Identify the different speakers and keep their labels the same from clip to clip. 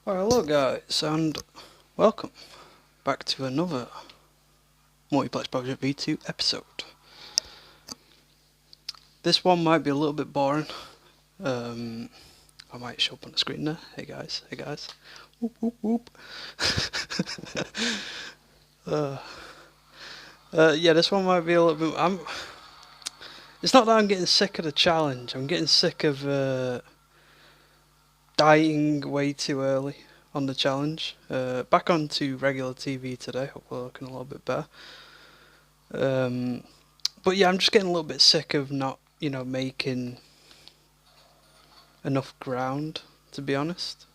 Speaker 1: Well, hello guys, and welcome back to another Multiplex Project V2 episode. This one might be a little bit boring. I might show up on the screen there. Hey guys, Whoop whoop whoop. Yeah, this one might be a little bit. It's not that I'm getting sick of the challenge. I'm getting sick of dying way too early on the challenge. Back onto regular TV today. Hope we're looking a little bit better. But yeah, I'm just getting a little bit sick of not, making enough ground, to be honest.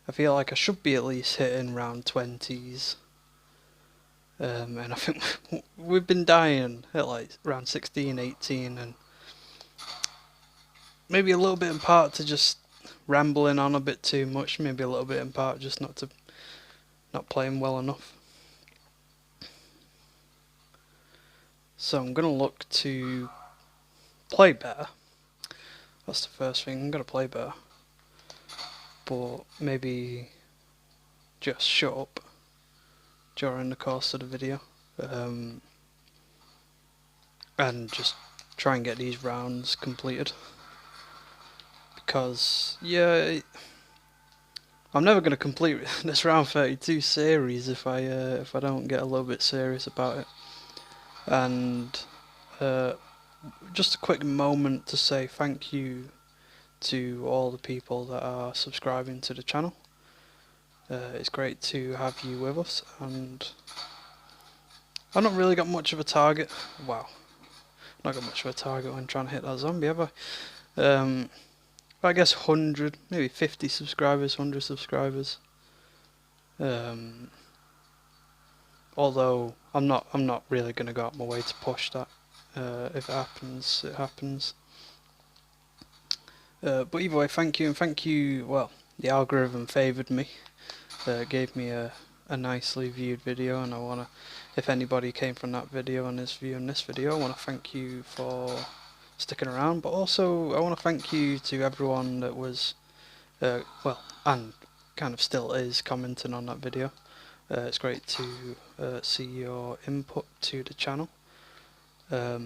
Speaker 1: I feel like I should be at least hitting round 20s. And I think we've been dying at like round 16, 18, and maybe a little bit in part to just rambling on a bit too much, maybe a little bit in part just not playing well enough. So I'm going to look to play better. That's the first thing, I'm going to play better. But maybe just shut up during the course of the video. And just try and get these rounds completed. Because, yeah, I'm never going to complete this round 32 series if I don't get a little bit serious about it. And just a quick moment to say thank you to all the people that are subscribing to the channel. It's great to have you with us, and I've not really got much of a target. Wow, not got much of a target when trying to hit that zombie, have I? I guess 100, maybe 50 subscribers, 100 subscribers. Although I'm not really going to go out my way to push that. If it happens, it happens. But either way, thank you, and thank you. Well, the algorithm favoured me, gave me a nicely viewed video, and I wanna, if anybody came from that video and is viewing this video, I wanna thank you for sticking around. But also, I wanna thank you to everyone that was, well, and kind of still is commenting on that video. It's great to see your input to the channel. I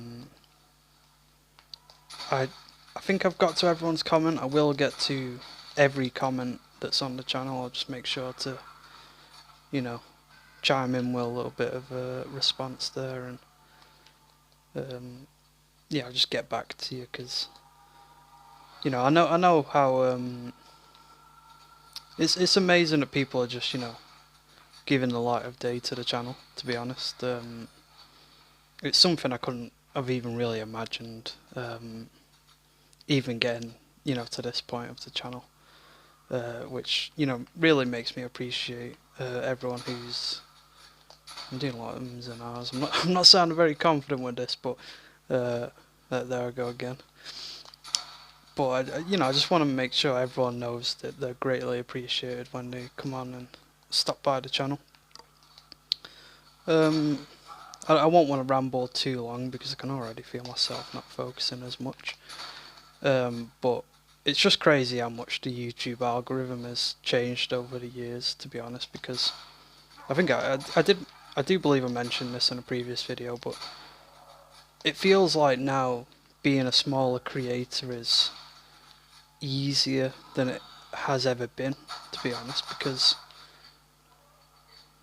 Speaker 1: think I've got to everyone's comment. I will get to every comment that's on the channel. I'll just make sure to, chime in with a little bit of a response there, and yeah, I'll just get back to you because, I know how it's amazing that people are just giving the light of day to the channel. To be honest, it's something I couldn't have even really imagined. Even getting to this point of the channel, which really makes me appreciate everyone who's. I'm doing a lot of ums and ahs. I'm not sounding very confident with this, but there I go again. But I just want to make sure everyone knows that they're greatly appreciated when they come on and stop by the channel. I won't want to ramble too long because I can already feel myself not focusing as much. But it's just crazy how much the YouTube algorithm has changed over the years, to be honest, because I think I do believe I mentioned this in a previous video, but it feels like now being a smaller creator is easier than it has ever been, to be honest, because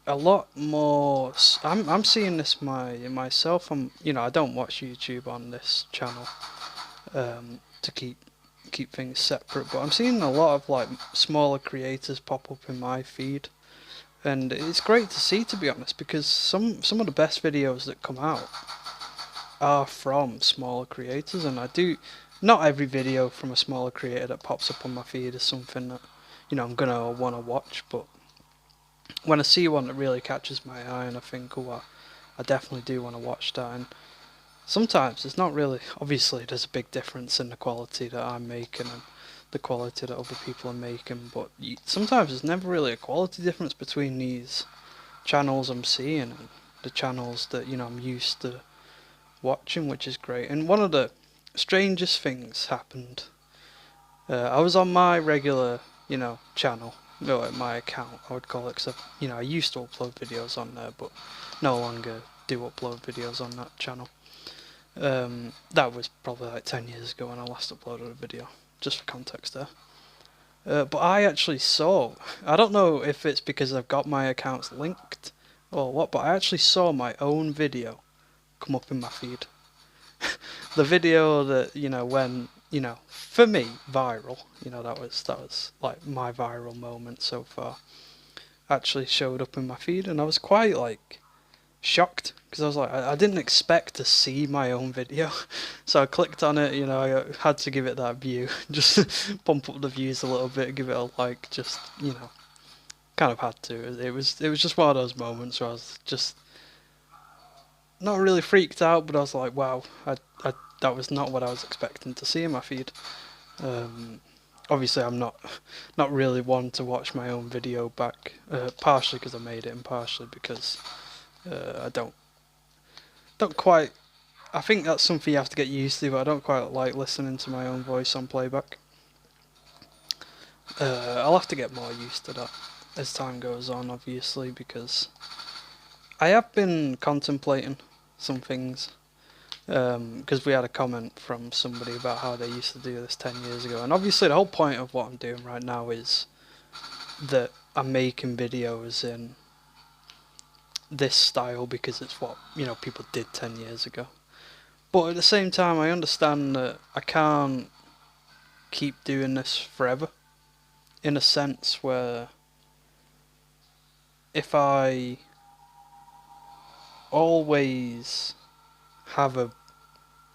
Speaker 1: a lot more. I'm seeing this myself. I don't watch YouTube on this channel to keep things separate, but I'm seeing a lot of like smaller creators pop up in my feed, and it's great to see, to be honest, because some of the best videos that come out are from smaller creators, and not every video from a smaller creator that pops up on my feed is something that I'm gonna want to watch, but when I see one that really catches my eye and I think, oh, I definitely do want to watch that. And sometimes it's not really, obviously there's a big difference in the quality that I'm making and the quality that other people are making, but sometimes there's never really a quality difference between these channels I'm seeing and the channels that I'm used to watching, which is great. And one of the strangest things happened. I was on my regular channel, no, my account, I would call it, because I used to upload videos on there, but no longer do upload videos on that channel. That was probably like 10 years ago when I last uploaded a video, just for context there. But I actually saw, I don't know if it's because I've got my accounts linked or what, but I actually saw my own video come up in my feed. The video that, when, for me, viral, that was like my viral moment so far, actually showed up in my feed, and I was quite like shocked, because I was like, I didn't expect to see my own video. So I clicked on it, I had to give it that view, just pump up the views a little bit, give it a like, just, kind of had to. It was just one of those moments where I was just not really freaked out, but I was like, wow, that was not what I was expecting to see in my feed. Obviously, I'm not really one to watch my own video back, partially because I made it, and partially because I don't quite. I think that's something you have to get used to, but I don't quite like listening to my own voice on playback. I'll have to get more used to that as time goes on, obviously, because I have been contemplating some things. Because we had a comment from somebody about how they used to do this 10 years ago, and obviously the whole point of what I'm doing right now is that I'm making videos in this style because it's what people did 10 years ago. But at the same time, I understand that I can't keep doing this forever, in a sense where if I always have a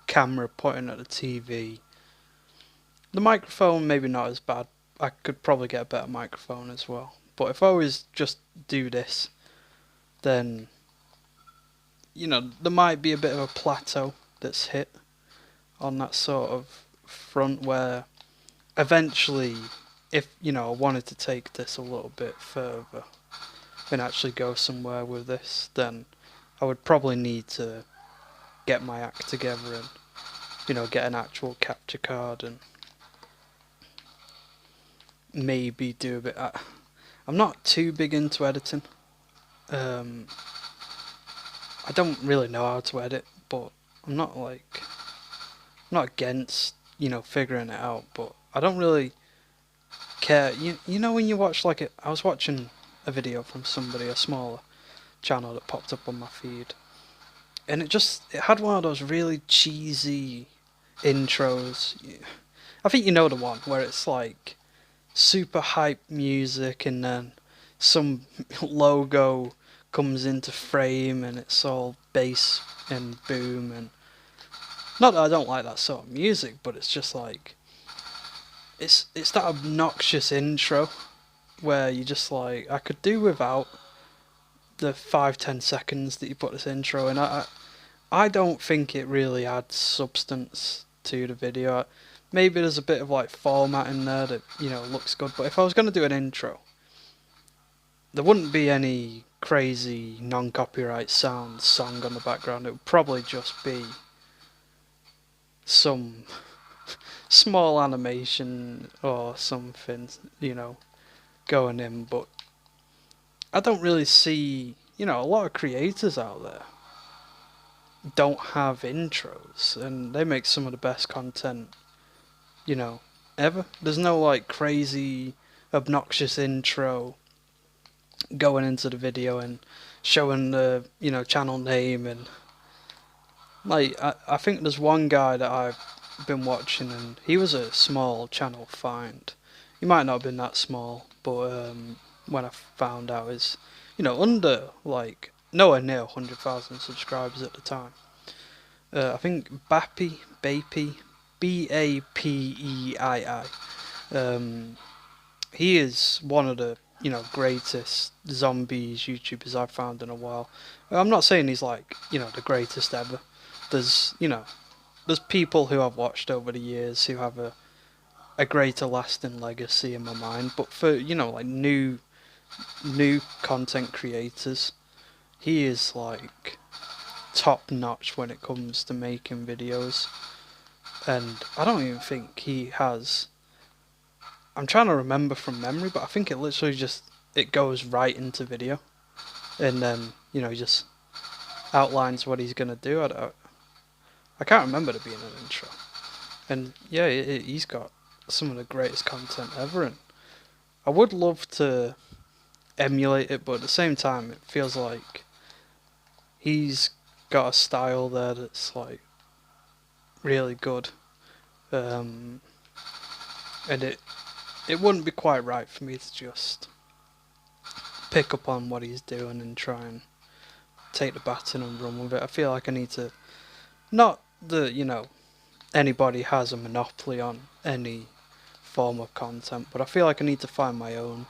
Speaker 1: camera pointing at the TV, the microphone maybe not as bad. I could probably get a better microphone as well. But if I always just do this, then there might be a bit of a plateau that's hit on that sort of front, where eventually, if I wanted to take this a little bit further and actually go somewhere with this, then I would probably need to get my act together and get an actual capture card and maybe do a bit. I'm not too big into editing. I don't really know how to edit, but I'm not against figuring it out, but I don't really care. When you watch I was watching a video from somebody, a smaller channel that popped up on my feed, and it had one of those really cheesy intros. I think you know the one where it's like super hype music and then some logo comes into frame and it's all bass and boom, and not that I don't like that sort of music, but it's just like it's that obnoxious intro where you just like, I could do without the 5-10 seconds that you put this intro in. I don't think it really adds substance to the video. Maybe there's a bit of like format in there that looks good, but if I was going to do an intro, there wouldn't be any crazy non-copyright sound song on the background. It would probably just be some small animation or something, going in. But I don't really see, a lot of creators out there don't have intros, and they make some of the best content, ever. There's no like crazy obnoxious intro going into the video and showing the channel name, and like I think there's one guy that I've been watching, and he was a small channel find. He might not have been that small, but when I found out, is under like nowhere near 100,000 subscribers at the time. I think Bappy, Bapei. He is one of the greatest zombies YouTubers I've found in a while. I'm not saying he's like the greatest ever. There's there's people who I've watched over the years who have a greater lasting legacy in my mind. But for like new content creators, he is like top notch when it comes to making videos. And I don't even think he has. I'm trying to remember from memory, but I think it literally just it goes right into video, and then he just outlines what he's gonna do. I can't remember there being an intro, and yeah, he's got some of the greatest content ever, and I would love to emulate it, but at the same time, it feels like he's got a style there that's like really good, and it wouldn't be quite right for me to just pick up on what he's doing and try and take the baton and run with it. I feel like I need to, not that anybody has a monopoly on any form of content, but I feel like I need to find my own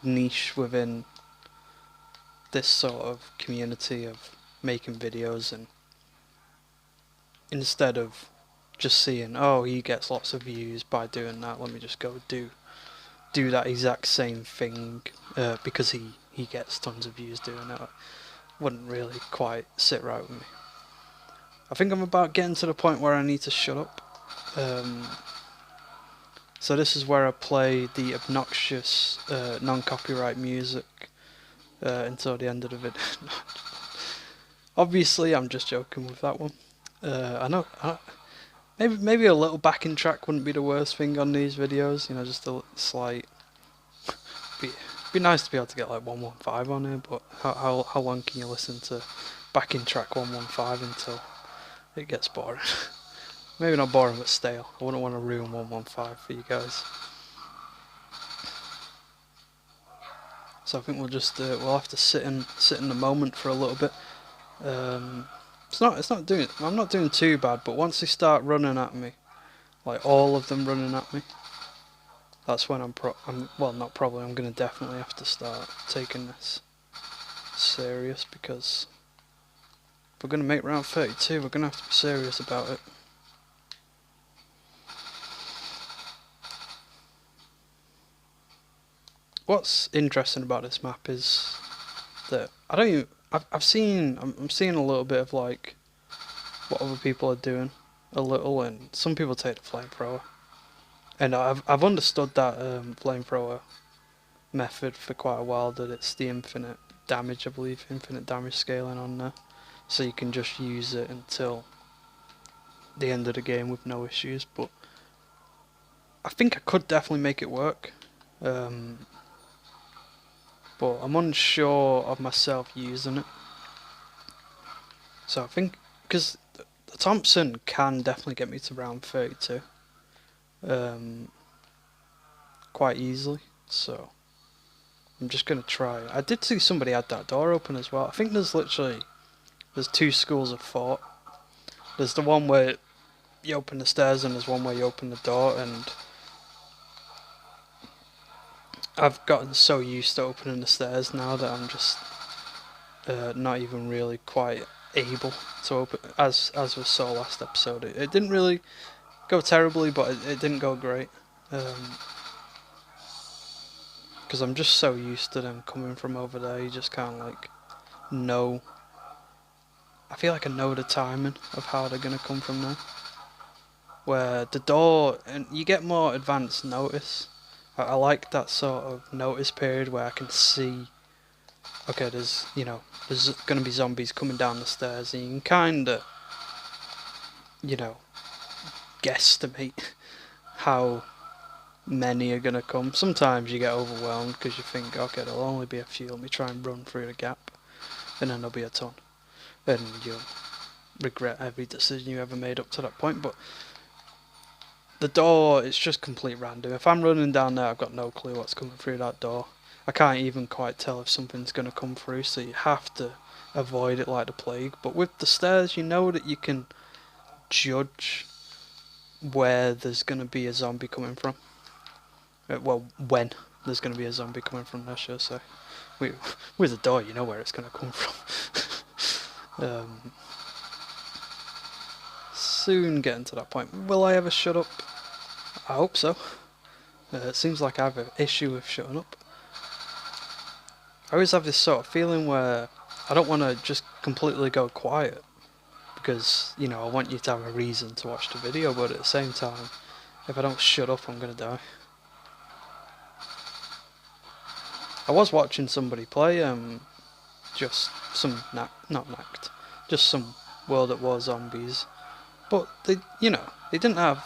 Speaker 1: niche within this sort of community of making videos, and instead of just seeing, oh, he gets lots of views by doing that, let me just go do that exact same thing because he gets tons of views doing it. Wouldn't really quite sit right with me. I think I'm about getting to the point where I need to shut up. So this is where I play the obnoxious non-copyright music until the end of the video. Obviously, I'm just joking with that one. I know. Maybe a little backing track wouldn't be the worst thing on these videos. Just a slight. Be nice to be able to get like 115 on here, but how long can you listen to backing track 115 until it gets boring? Maybe not boring, but stale. I wouldn't want to ruin 115 for you guys. So I think we'll just we'll have to sit in the moment for a little bit. I'm not doing too bad, but once they start running at me, like all of them running at me, that's when I'm gonna definitely have to start taking this serious, because if we're gonna make round 32, we're gonna have to be serious about it. What's interesting about this map is that I'm seeing a little bit of like what other people are doing a little, and some people take the flamethrower, and I've understood that flamethrower method for quite a while, that it's the infinite damage, I believe, infinite damage scaling on there, so you can just use it until the end of the game with no issues. But I think I could definitely make it work, but I'm unsure of myself using it. So I think, because the Thompson can definitely get me to round 32 quite easily, so I'm just going to try. I did see somebody had that door open as well. I think there's two schools of thought. There's the one where you open the stairs, and there's one where you open the door, and I've gotten so used to opening the stairs now that I'm just not even really quite able to open, as we saw last episode. It didn't really go terribly, but it didn't go great, because I'm just so used to them coming from over there. You just can't like know. I feel like I know the timing of how they're gonna come from there, where the door, and you get more advanced notice. I like that sort of notice period where I can see, okay, there's gonna be zombies coming down the stairs, and you can kinda guesstimate how many are gonna come. Sometimes you get overwhelmed because you think, okay, there'll only be a few, let me try and run through the gap, and then there'll be a ton, and you'll regret every decision you ever made up to that point. But the door, it's just complete random. If I'm running down there, I've got no clue what's coming through that door. I can't even quite tell if something's going to come through, so you have to avoid it like the plague. But with the stairs, you know that you can judge where there's going to be a zombie coming from. Well, when there's going to be a zombie coming from there, should I say. With the door, you know where it's going to come from. Soon getting to that point. Will I ever shut up? I hope so. It seems like I have an issue with shutting up. I always have this sort of feeling where I don't want to just completely go quiet, because I want you to have a reason to watch the video, but at the same time, if I don't shut up, I'm gonna die. I was watching somebody play just some not Nacht, just some World at War zombies, but they didn't have.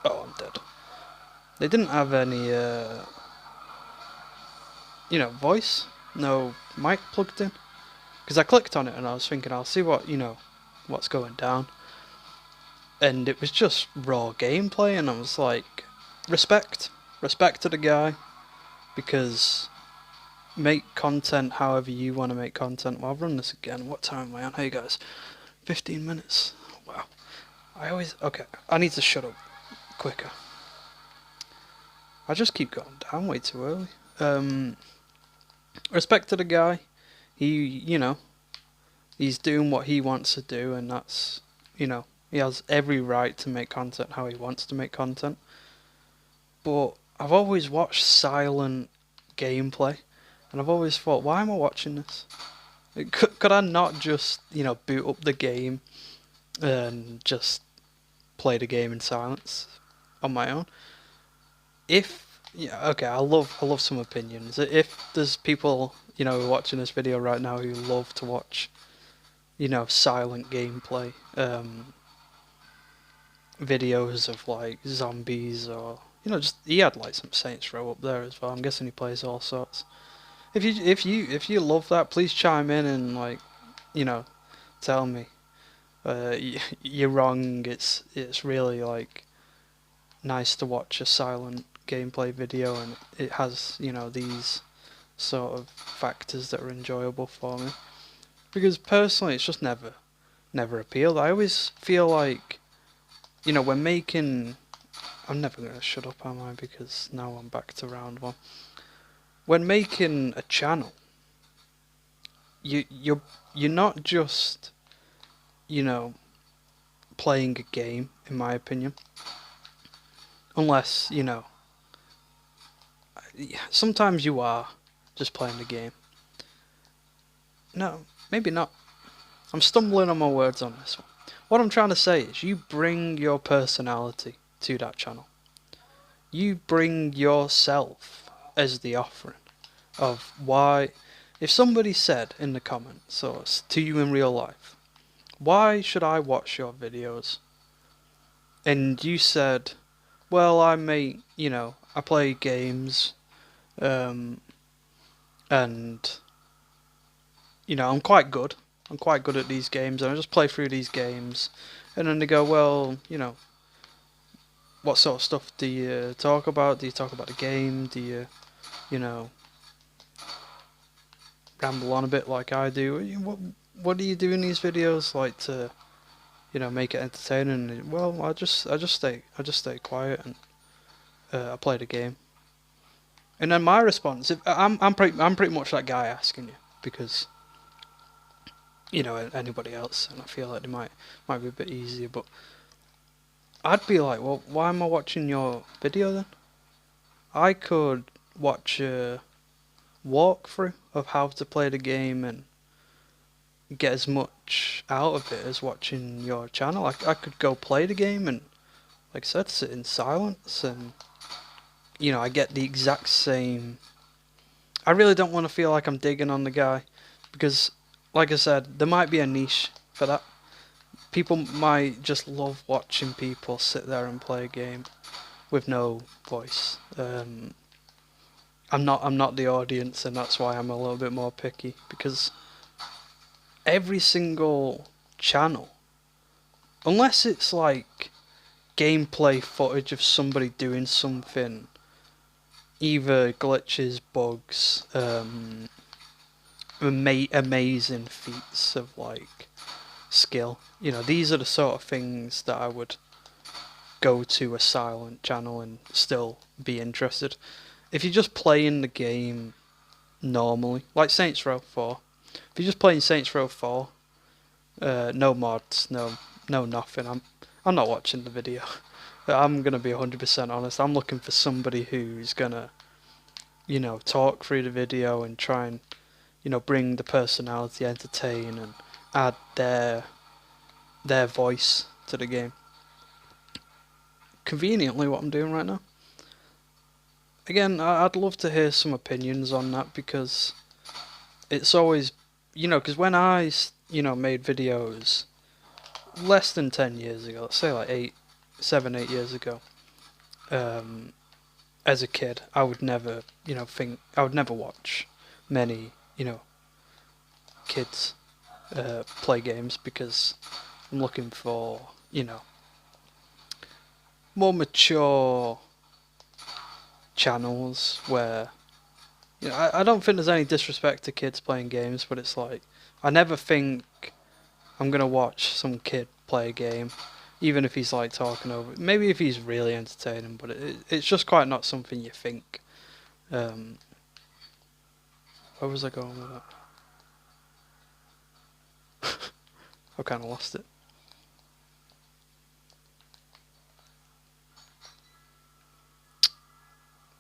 Speaker 1: Oh, I'm dead. They didn't have any voice, no mic plugged in. Because I clicked on it and I was thinking, I'll see what's going down. And it was just raw gameplay, and I was like, respect to the guy, because make content however you want to make content. Well, I'll run this again. What time am I on? Hey guys, 15 minutes. Wow. Okay, I need to shut up quicker. I just keep going down way too early. Respect to the guy. He's doing what he wants to do, and that's, he has every right to make content how he wants to make content. But I've always watched silent gameplay, and I've always thought, why am I watching this? Could I not just, boot up the game and just play the game in silence on my own? I love some opinions. If there's people, watching this video right now who love to watch, silent gameplay, videos of like zombies, or just, he had like some Saints Row up there as well. I'm guessing he plays all sorts. If you love that, please chime in and tell me you're wrong. It's really like nice to watch a silent gameplay video, and it has these sort of factors that are enjoyable for me. Because personally, it's just never appealed. I always feel like when making. I'm never gonna shut up, am I? Because now I'm back to round one. When making a channel, you're not just playing a game, in my opinion. Unless sometimes you are just playing the game. No, maybe not. I'm stumbling on my words on this one. What I'm trying to say is, you bring your personality to that channel. You bring yourself as the offering of why. If somebody said in the comments, or to you in real life, why should I watch your videos? And you said, well, I play games, and I'm quite good. I'm quite good at these games, and I just play through these games. And then they go, well, what sort of stuff do you talk about? Do you talk about the game? Do you, ramble on a bit like I do? What do you do in these videos, like to, make it entertaining? And, well, I just stay quiet, and I play the game. And then my response, I'm pretty much that guy asking you, because anybody else, and I feel like they might be a bit easier, but I'd be like, well, why am I watching your video then? I could watch a walkthrough of how to play the game and get as much out of it as watching your channel. I could go play the game and, like I said, sit in silence, and I get the exact same. I really don't want to feel like I'm digging on the guy, because, like I said, there might be a niche for that. People might just love watching people sit there and play a game with no voice. I'm not the audience, and that's why I'm a little bit more picky, because every single channel, unless it's like gameplay footage of somebody doing something, either glitches, bugs, amazing feats of like skill, these are the sort of things that I would go to a silent channel and still be interested. If you're just playing the game normally, like Saints Row 4, if you're just playing Saints Row 4, no mods, no nothing, I'm not watching the video. I'm gonna be 100% honest. I'm looking for somebody who's gonna, talk through the video and try and, bring the personality, entertain, and add their voice to the game. Conveniently, what I'm doing right now. again, I'd love to hear some opinions on that, because it's always, because when I, made videos less than 10 years ago, let's say like 8 years ago, um, as a kid, I would never, I would never watch many, kids play games, because I'm looking for, more mature channels where, I don't think there's any disrespect to kids playing games, but it's like, I never think I'm gonna watch some kid play a game, even if he's like talking over. Maybe if he's really entertaining, but it's just quite not something you think. Um, where was I going with that? I kind of lost it.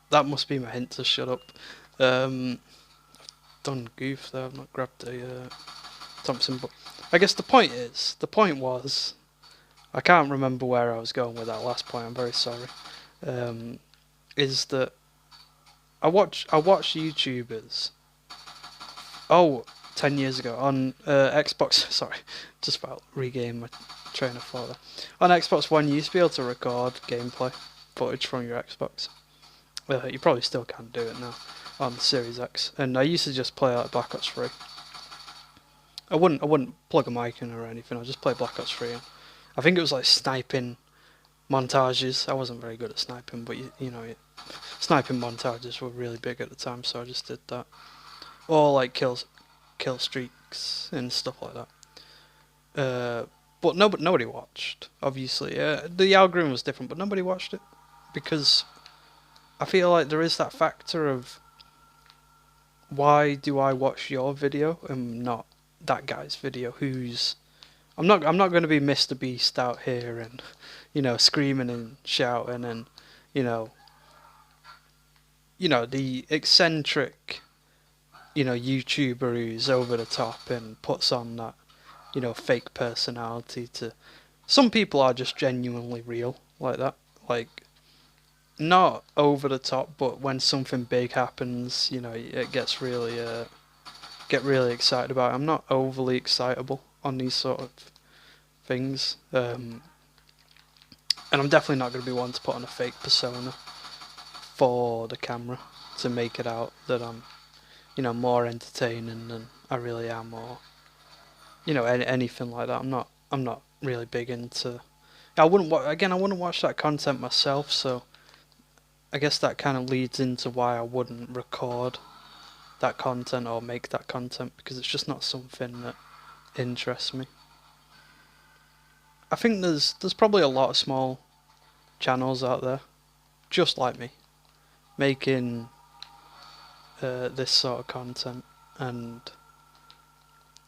Speaker 1: That must be my hint to shut up. I've done goof there. I've not grabbed a Thompson, but I guess the point was, I can't remember where I was going with that last point. I'm very sorry. Is that I watch YouTubers. Oh, 10 years ago on Xbox. Sorry, just about regain my train of thought there. On Xbox One, you used to be able to record gameplay footage from your Xbox. You probably still can't do it now on the Series X. And I used to just play like Black Ops 3. I wouldn't plug a mic in or anything. I just play Black Ops 3. And I think it was like sniping montages. I wasn't very good at sniping, but sniping montages were really big at the time, so I just did that. Or like kill streaks and stuff like that. But nobody watched. Obviously, the algorithm was different, but nobody watched it, because I feel like there is that factor of, why do I watch your video and not that guy's video? I'm not going to be Mr. Beast out here and screaming and shouting and the eccentric YouTuber who's over the top and puts on that fake personality. To some people are just genuinely real like that, like not over the top, but when something big happens, it gets really get really excited about it. I'm not overly excitable on these sort of things, and I'm definitely not going to be one to put on a fake persona for the camera to make it out that I'm more entertaining than I really am, or anything like that. I'm not really big into. I wouldn't watch that content myself, so I guess that kind of leads into why I wouldn't record that content or make that content, because it's just not something that interests me. I think there's probably a lot of small channels out there just like me making this sort of content, and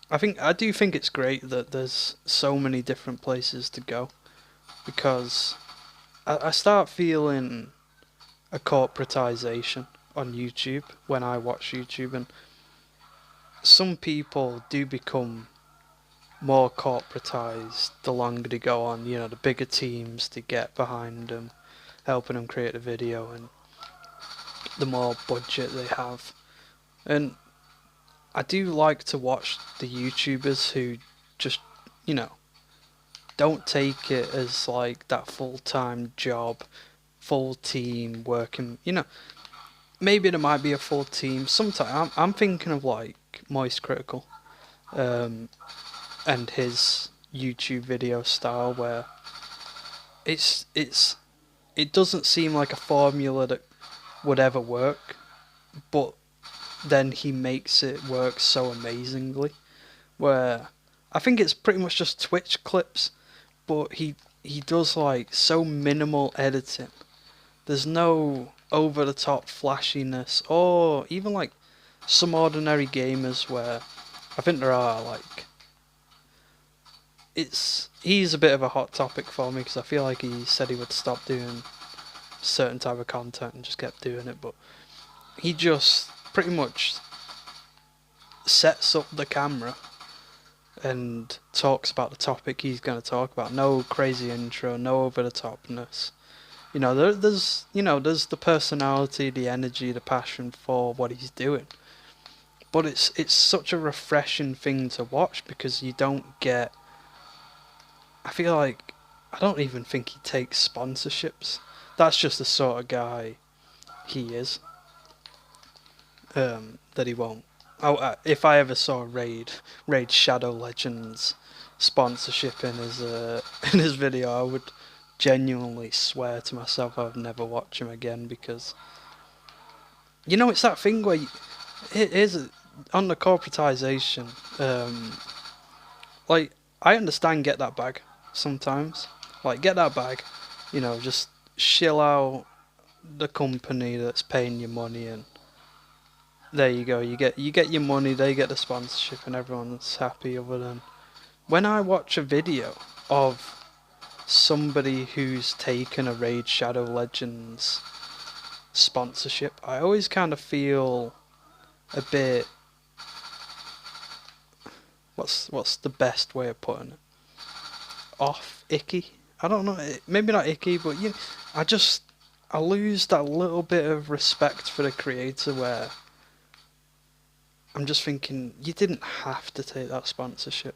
Speaker 1: I do think it's great that there's so many different places to go, because I start feeling a corporatization on YouTube when I watch YouTube, and some people do become more corporatized the longer they go on. The bigger teams to get behind them, helping them create a video, and the more budget they have. And I do like to watch the YouTubers who just, don't take it as like that full-time job, full team working. Maybe there might be a full team. Sometimes I'm thinking of like Moist Critical, and his YouTube video style, where it doesn't seem like a formula that would ever work, but then he makes it work so amazingly. Where I think it's pretty much just Twitch clips, but he does like so minimal editing. There's no over the top flashiness, or even like some ordinary gamers where I think there are like, he's a bit of a hot topic for me, because I feel like he said he would stop doing certain type of content and just kept doing it, but he just pretty much sets up the camera and talks about the topic he's going to talk about. No crazy intro, no over the topness. there's the personality, the energy, the passion for what he's doing. But it's such a refreshing thing to watch because you don't get. I feel like I don't even think he takes sponsorships. That's just the sort of guy he is. That he won't. If I ever saw Raid Shadow Legends sponsorship in his in his video, I would genuinely swear to myself I would never watch him again because it's that thing where here's on the corporatization. Like I understand get that bag sometimes. Like get that bag, just shill out the company that's paying you money and there you go. You get your money. They get the sponsorship, and everyone's happy. Other than when I watch a video of somebody who's taken a Raid Shadow Legends sponsorship, I always kind of feel a bit. What's the best way of putting it? Off, icky. I don't know. Maybe not icky, but I lose that little bit of respect for the creator where I'm just thinking, you didn't have to take that sponsorship.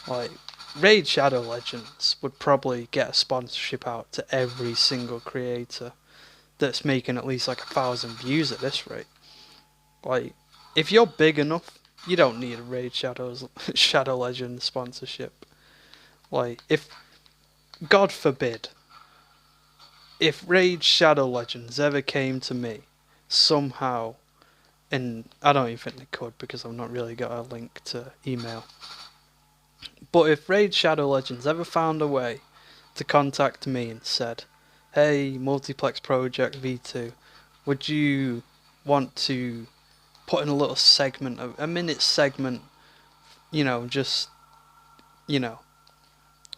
Speaker 1: Like, Raid Shadow Legends would probably get a sponsorship out to every single creator that's making at least like 1,000 views at this rate. Like, if you're big enough, you don't need a Raid Shadow Legends sponsorship. Like, God forbid, if Raid Shadow Legends ever came to me, somehow, and I don't even think they could because I've not really got a link to email. But if Raid Shadow Legends ever found a way to contact me and said, hey, Multiplex Project V2, would you want to put in a little segment, a minute segment, just,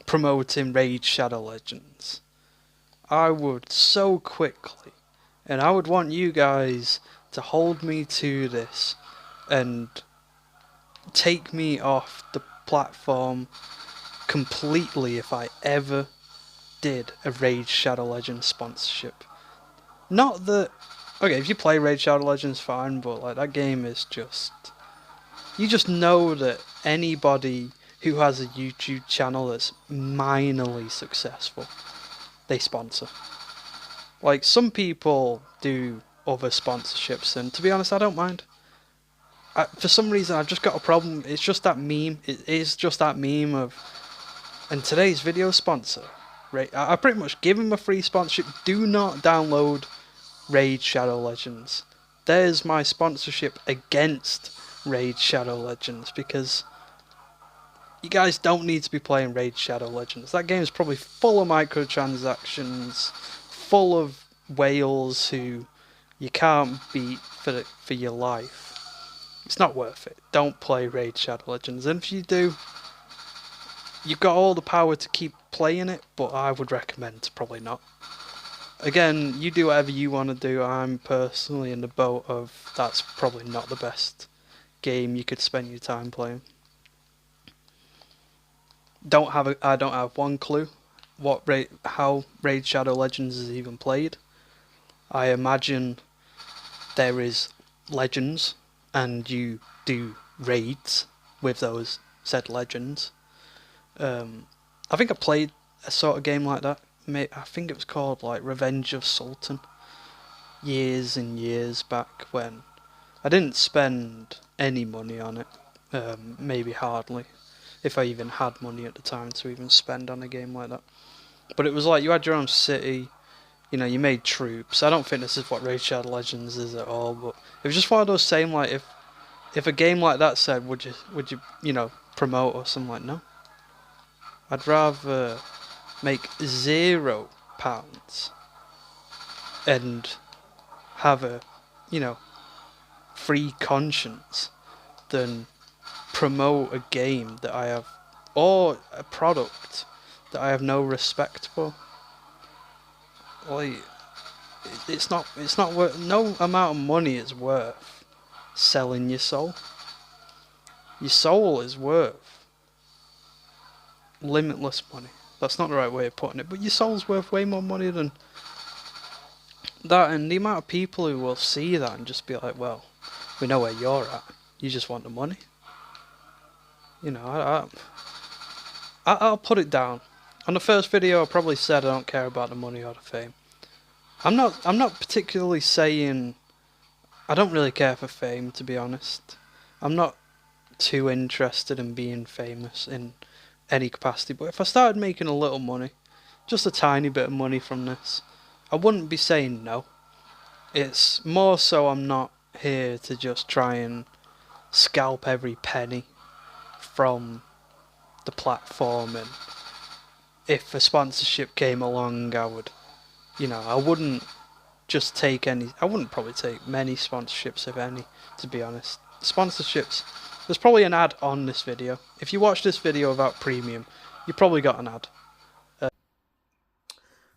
Speaker 1: promoting Raid Shadow Legends, I would so quickly, and I would want you guys to hold me to this and take me off the platform completely if I ever did a Raid Shadow Legends sponsorship. Not that... Okay, if you play Raid Shadow Legends, fine, but like that game is just... You just know that anybody who has a YouTube channel that's minorly successful, they sponsor. Like, some people do other sponsorships, and to be honest, I don't mind. For some reason, I've just got a problem. It's just that meme. It is just that meme of... And today's video sponsor, I pretty much give him a free sponsorship. Do not download Raid Shadow Legends. There's my sponsorship against Raid Shadow Legends because you guys don't need to be playing Raid Shadow Legends. That game is probably full of microtransactions, full of whales who you can't beat for your life. It's not worth it. Don't play Raid Shadow Legends. And if you do, you've got all the power to keep playing it, but I would recommend probably not. Again, you do whatever you want to do. I'm personally in the boat of that's probably not the best game you could spend your time playing. I don't have one clue how Raid Shadow Legends is even played. I imagine there is legends and you do raids with those said legends. I think I played a sort of game like that. I think it was called like Revenge of Sultan years and years back when I didn't spend any money on it, maybe hardly, if I even had money at the time to even spend on a game like that. But it was like you had your own city, you made troops. I don't think this is what Raid Shadow Legends is at all, but it was just one of those same like if a game like that said would you promote or something, like no. I'd rather make £0 and have a free conscience than promote a game that I have, or a product that I have no respect for. Like, it's not worth, no amount of money is worth selling your soul. Your soul is worth limitless money. That's not the right way of putting it. But your soul's worth way more money than that, and the amount of people who will see that and just be like, well, we know where you're at. You just want the money. You know, I'll put it down. On the first video, I probably said I don't care about the money or the fame. I'm not particularly saying I don't really care for fame, to be honest. I'm not too interested in being famous in any capacity. But if I started making a little money, just a tiny bit of money from this, I wouldn't be saying no. It's more so I'm not here to just try and scalp every penny from the platform, and if a sponsorship came along, I would, I wouldn't just take any. I wouldn't probably take many sponsorships, if any, to be honest. Sponsorships, there's probably an ad on this video. If you watch this video without premium, you probably got an ad.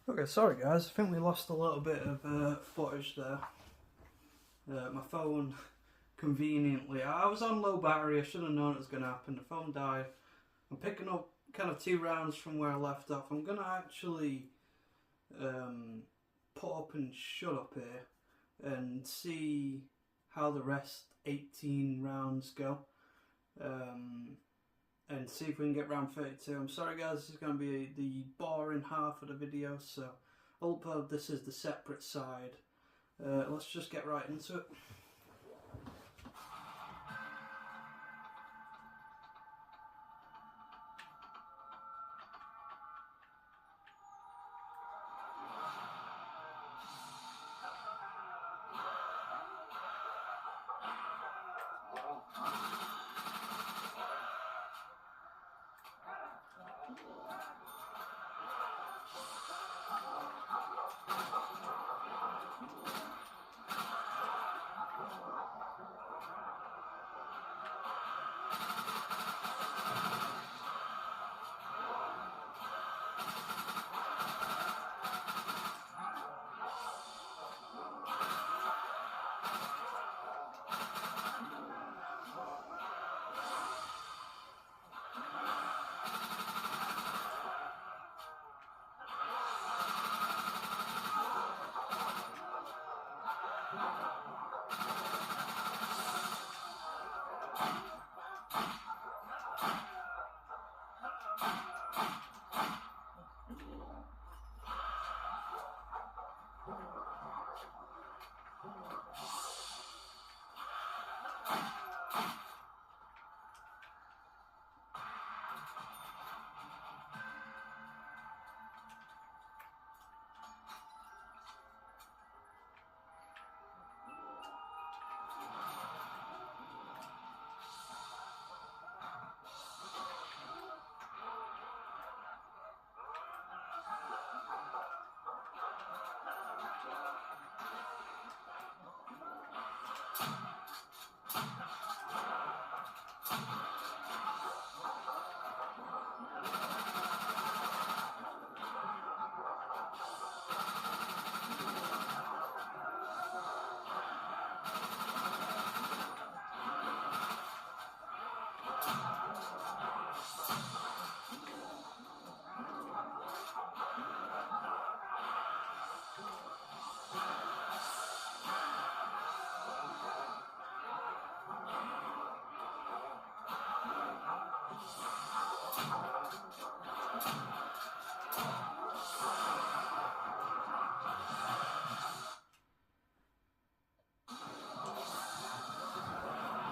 Speaker 1: Okay, sorry guys, I think we lost a little bit of footage there. My phone, conveniently, I was on low battery, I should have known it was going to happen. The phone died. I'm picking up kind of 2 rounds from where I left off. I'm going to actually put up and shut up here and see how the rest 18 rounds go, and see if we can get round 32. I'm sorry guys, this is going to be the boring half of the video, so I'll upload this as the separate side. Let's just get right into it.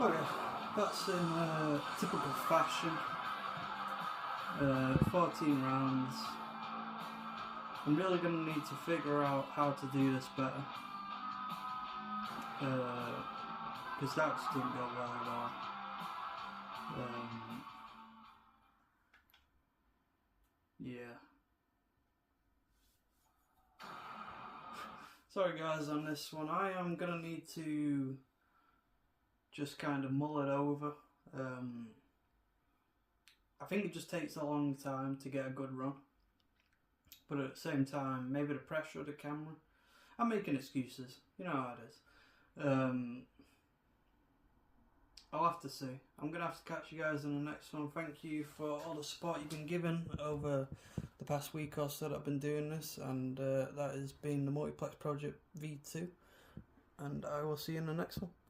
Speaker 1: Okay, that's in typical fashion. 14 rounds. I'm really going to need to figure out how to do this better, because that just didn't go well at all. Yeah. Sorry guys on this one. I am going to need to just kind of mull it over. I think it just takes a long time to get a good run, but at the same time, maybe the pressure of the camera. I'm making excuses, you know how it is. I'll have to see. I'm going to have to catch you guys in the next one. Thank you for all the support you've been giving over the past week or so that I've been doing this, and that has been the Multiplex Project V2, and I will see you in the next one.